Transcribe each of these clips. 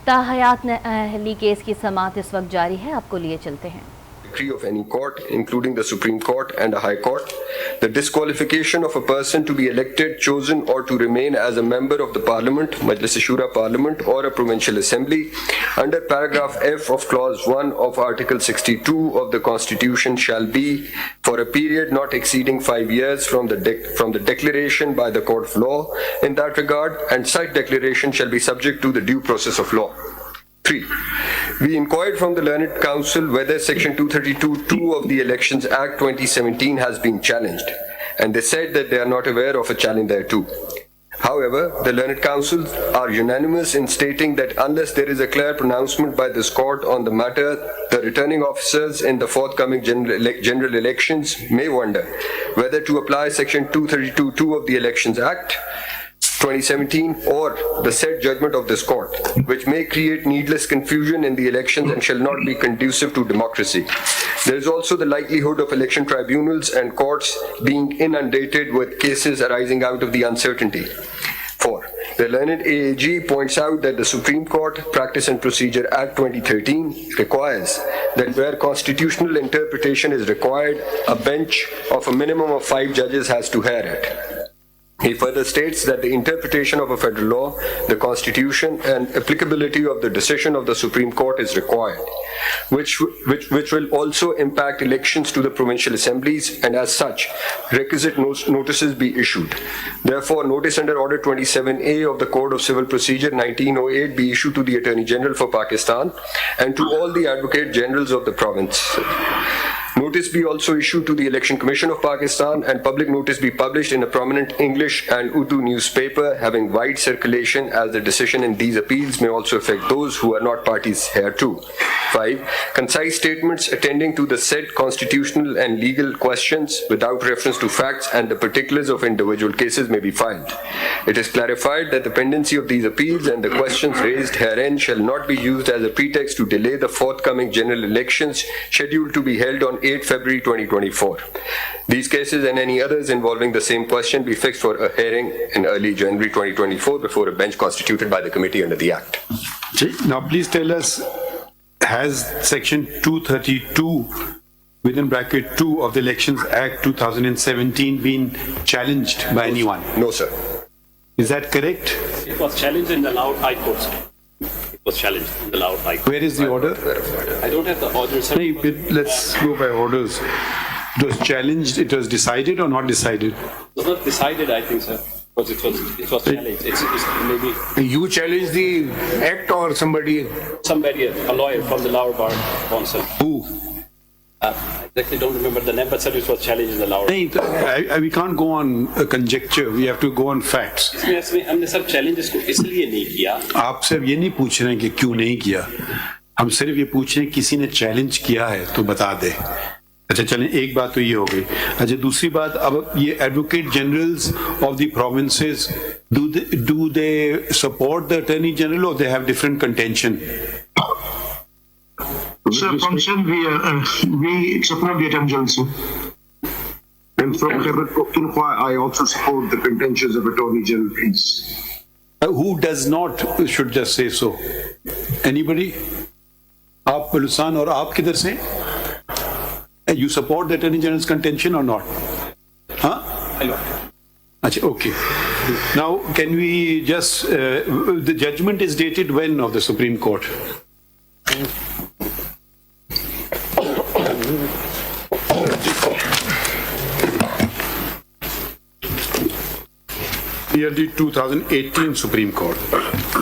ताहयात Ahli case की समाअत इस वक्त जारी है, आपको लिए चलते हैं। Of any court, including the Supreme Court and a High Court, the disqualification of a person to be elected, chosen, or to remain as a member of the Parliament, Majlis Shura Parliament, or a provincial assembly, under paragraph F of clause 1 of Article 62 of the Constitution, shall be for a period not exceeding 5 years from the declaration by the Court of Law in that regard, and such declaration shall be subject to the due process of law. 3. We inquired from the Learned Council whether Section 232(2) of the Elections Act 2017 has been challenged, and they said that they are not aware of a challenge thereto. However, the Learned Council are unanimous in stating that unless there is a clear pronouncement by this court on the matter, the returning officers in the forthcoming general elections may wonder whether to apply Section 232(2) of the Elections Act 2017 or the said judgment of this court, which may create needless confusion in the elections and shall not be conducive to democracy. There is also the likelihood of election tribunals and courts being inundated with cases arising out of the uncertainty. 4. The learned AAG points out that the Supreme Court Practice and Procedure Act 2013 requires that where constitutional interpretation is required, a bench of a minimum of 5 judges has to hear it. He further states that the interpretation of a federal law, the Constitution, and applicability of the decision of the Supreme Court is required, which will also impact elections to the provincial assemblies, and as such, requisite notices be issued. Therefore, notice under Order 27A of the Code of Civil Procedure 1908 be issued to the Attorney General for Pakistan and to all the Advocate Generals of the province. Notice be also issued to the Election Commission of Pakistan, and public notice be published in a prominent English and Urdu newspaper having wide circulation, as the decision in these appeals may also affect those who are not parties hereto. 5. Concise statements attending to the said constitutional and legal questions without reference to facts and the particulars of individual cases may be filed. It is clarified that the pendency of these appeals and the questions raised herein shall not be used as a pretext to delay the forthcoming general elections scheduled to be held on 8 February 2024. These cases and any others involving the same question be fixed for a hearing in early January 2024 before a bench constituted by the committee under the Act. Now please tell us, has Section 232 within bracket 2 of the Elections Act 2017 been challenged by anyone? No, sir. Is that correct? It was challenged in the Lahore High Court, sir. It was challenged in the Lahore High Court. Where is the order? I don't have the order, sir. Let's go by orders. It was challenged, it was decided or not decided? It was not decided, I think, sir. Because it was challenged. It's maybe You challenged the act or somebody? somebody, a lawyer from the Lahore Bar Council. Who? I exactly don't remember the name, but sir, it was challenged in the Lahore. नहीं, we can't go on conjecture, we have to go on facts. इसमें हमने sir challenge इसको इसलिए नहीं किया. आप सिर्फ ये नहीं पूछ रहे हैं कि क्यों नहीं किया, हम सिर्फ ये पूछ रहे हैं किसी ने चैलेंज किया है तो बता दे. अच्छा चलें, एक बात तो ये हो गई. अच्छा, दूसरी बात, अब ये advocate generals of the provinces, do they support the attorney general or they have different contention? Sir, from Sindh, we support the attorney general, sir. And from Khyber Pakhtunkhwa, I also support the contentions of Attorney General, please. Who does not should just say so? Anybody? आप बलूचिस्तान और आप किधर से? You support the attorney general's contention or not? Huh? Hello. Achha, okay. Now, can we just the judgment is dated when of the Supreme Court? Yearly 2018 Supreme Court,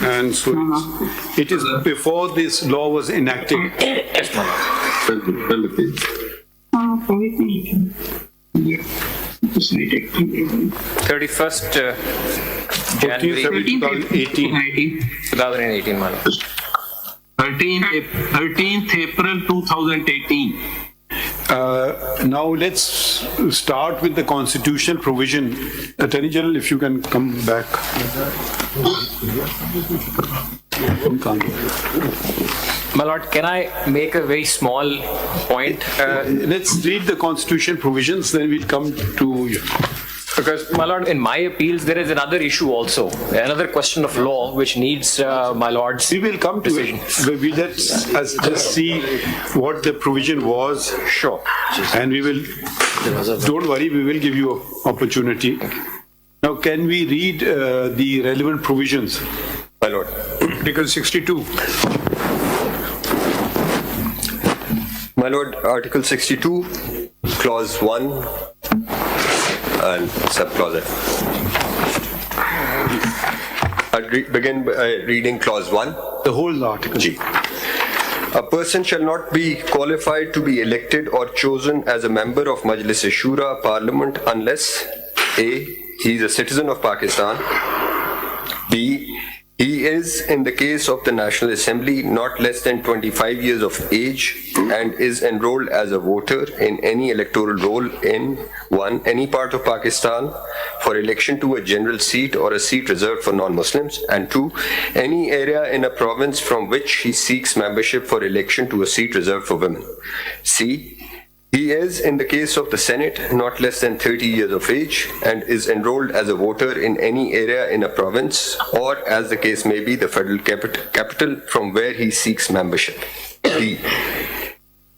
and so it is before this law was enacted. 31st January 2018. 13th April 2018. Now let's start with the constitutional provision. Attorney General, if you can come back. My lord, can I make a very small point? Let's read the constitutional provisions, then we'll come to you. Because, my lord, in my appeals, there is another issue also, another question of law which needs my lord's We will come to decision. it. We let's just see what the provision was. Sure. And we will, don't worry, we will give you an opportunity. Now, can we read the relevant provisions? My Lord. Article 62. My Lord, Article 62, Clause 1 and Subclause F. I'll begin by reading Clause 1. The whole article. G. A person shall not be qualified to be elected or chosen as a member of Majlis-e-Shura Parliament unless A. He is a citizen of Pakistan. B. He is, in the case of the National Assembly, not less than 25 years of age and is enrolled as a voter in any electoral roll in 1. Any part of Pakistan for election to a general seat or a seat reserved for non-Muslims, and 2. Any area in a province from which he seeks membership for election to a seat reserved for women. C. He is, in the case of the Senate, not less than 30 years of age and is enrolled as a voter in any area in a province or, as the case may be, the federal capital from where he seeks membership. D.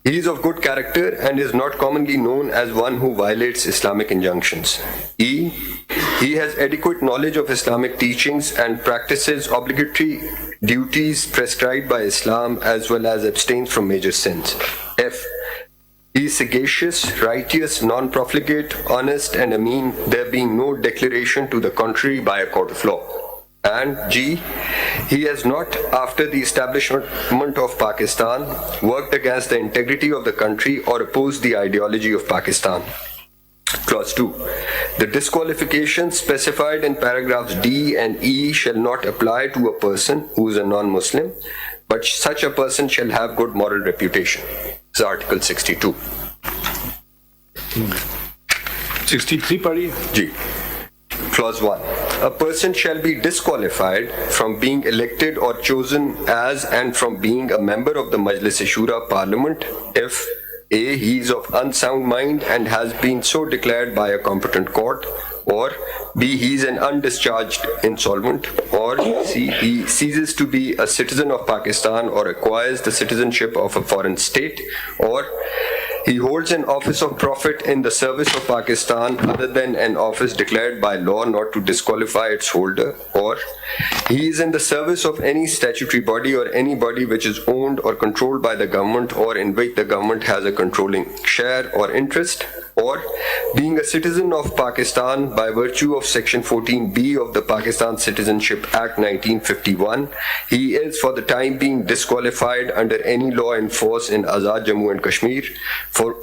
He is of good character and is not commonly known as one who violates Islamic injunctions. E. He has adequate knowledge of Islamic teachings and practices obligatory duties prescribed by Islam as well as abstains from major sins. F. He is sagacious, righteous, non-profligate, honest, and ameen, there being no declaration to the contrary by a court of law. And G. He has not, after the establishment of Pakistan, worked against the integrity of the country or opposed the ideology of Pakistan. Clause 2. The disqualifications specified in paragraphs D and E shall not apply to a person who is a non-Muslim, but such a person shall have good moral reputation. This is Article 62. 63 pari. G. Clause 1. A person shall be disqualified from being elected or chosen as and from being a member of the Majlis-e-Shura Parliament if A. He is of unsound mind and has been so declared by a competent court, or B. He is an undischarged insolvent, or C. He ceases to be a citizen of Pakistan or acquires the citizenship of a foreign state, or he holds an office of profit in the service of Pakistan other than an office declared by law not to disqualify its holder, or he is in the service of any statutory body or any body which is owned or controlled by the government or in which the government has a controlling share or interest, or being a citizen of Pakistan by virtue of Section 14B of the Pakistan Citizenship Act 1951, he is for the time being disqualified under any law in force in Azad Jammu and Kashmir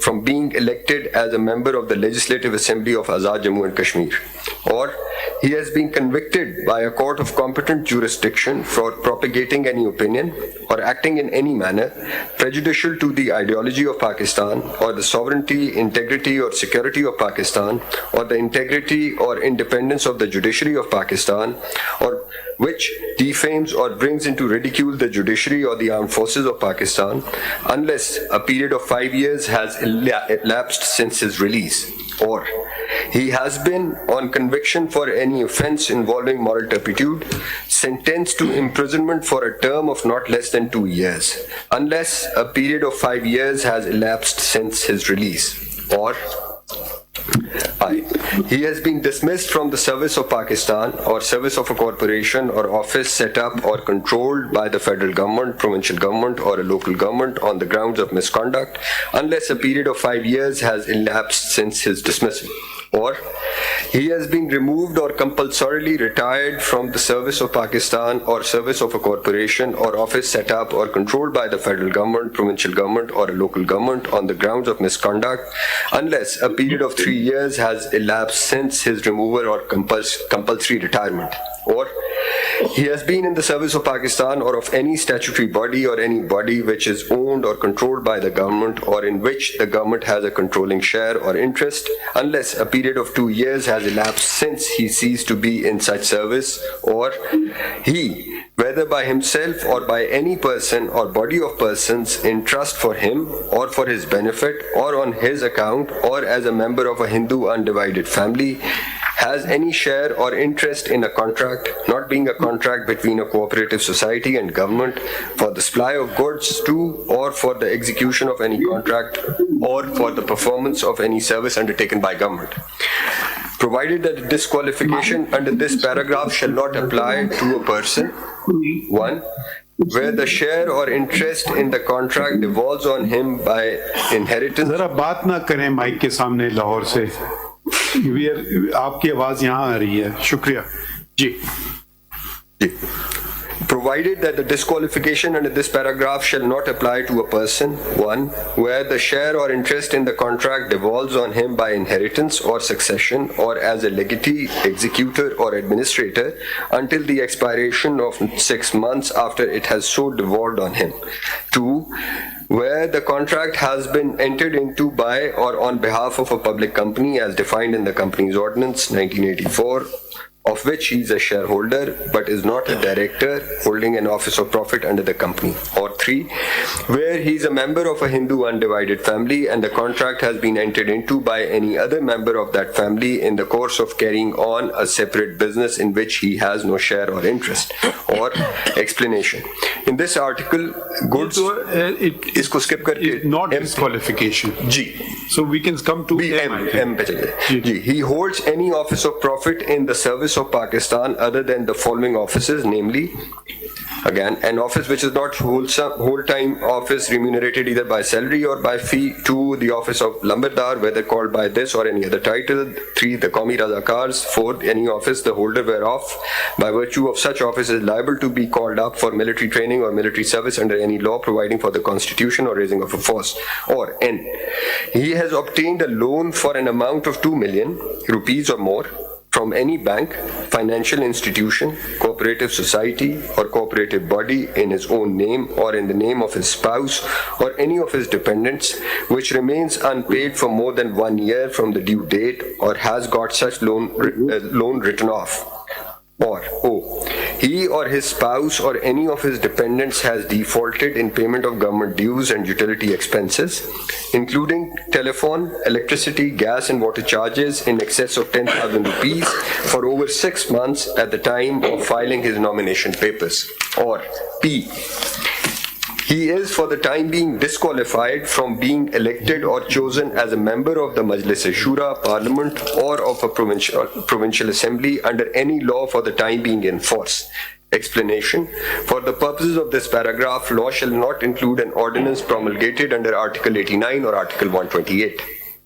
from being elected as a member of the Legislative Assembly of Azad Jammu and Kashmir, or he has been convicted by a court of competent jurisdiction for propagating any opinion or acting in any manner prejudicial to the ideology of Pakistan or the sovereignty, integrity or security of Pakistan or the integrity or independence of the judiciary of Pakistan, or which defames or brings into ridicule the judiciary or the armed forces of Pakistan, unless a period of 5 years has elapsed since his release, or he has been, on conviction for any offence involving moral turpitude, sentenced to imprisonment for a term of not less than 2 years, unless a period of 5 years has elapsed since his release, or I. He has been dismissed from the service of Pakistan or service of a corporation or office set up or controlled by the federal government, provincial government or a local government on the grounds of misconduct unless a period of 5 years has elapsed since his dismissal. Or he has been removed or compulsorily retired from the service of Pakistan or service of a corporation or office set up or controlled by the federal government, provincial government or a local government on the grounds of misconduct unless a period of 3 years has elapsed since his removal or compulsory retirement. Or he has been in the service of Pakistan or of any statutory body or any body which is owned or controlled by the government or in which the government has a controlling share or interest unless a period of 2 years has elapsed since he ceased to be in such service, or he, whether by himself or by any person or body of persons in trust for him or for his benefit or on his account or as a member of a Hindu undivided family, has any share or interest in a contract, not being a contract between a cooperative society and government for the supply of goods to or for the execution of any contract or for the performance of any service undertaken by government. Provided that the disqualification under this paragraph shall not apply to a person, 1, where the share or interest in the contract devolves on him by inheritance. जरा बात ना करें mic के सामने लाहौर से, आपकी आवाज यहाँ आ रही है, शुक्रिया जी। Provided that the disqualification under this paragraph shall not apply to a person, 1, where the share or interest in the contract devolves on him by inheritance or succession or as a legatee, executor or administrator until the expiration of 6 months after it has so devolved on him. 2, where the contract has been entered into by or on behalf of a public company as defined in the Companies Ordinance 1984, of which he is a shareholder but is not a director holding an office of profit under the company. Or 3, where he is a member of a Hindu undivided family and the contract has been entered into by any other member of that family in the course of carrying on a separate business in which he has no share or interest. Or explanation. In this article, goods इसको skip करके not disqualification. Ji. So we can come to M पे चलिए. जी. He holds any office of profit in the service of Pakistan other than the following offices, namely, again, an office which is not whole-time office remunerated either by salary or by fee. 2, the office of Lambardar, whether called by this or any other title. 3, the Qawmi Razakars. 4, any office the holder whereof by virtue of such office is liable to be called up for military training or military service under any law providing for the constitution or raising of a force. Or N, he has obtained a loan for an amount of 2 million rupees or more from any bank, financial institution, cooperative society or cooperative body in his own name or in the name of his spouse or any of his dependents, which remains unpaid for more than 1 year from the due date or has got such loan written off. Or O, he or his spouse or any of his dependents has defaulted in payment of government dues and utility expenses, including telephone, electricity, gas and water charges in excess of 10,000 rupees for over 6 months at the time of filing his nomination papers. Or P, he is for the time being disqualified from being elected or chosen as a member of the Majlis-e-Shura, Parliament or of a provincial assembly under any law for the time being in force. Explanation. For the purposes of this paragraph, law shall not include an ordinance promulgated under Article 89 or Article 128.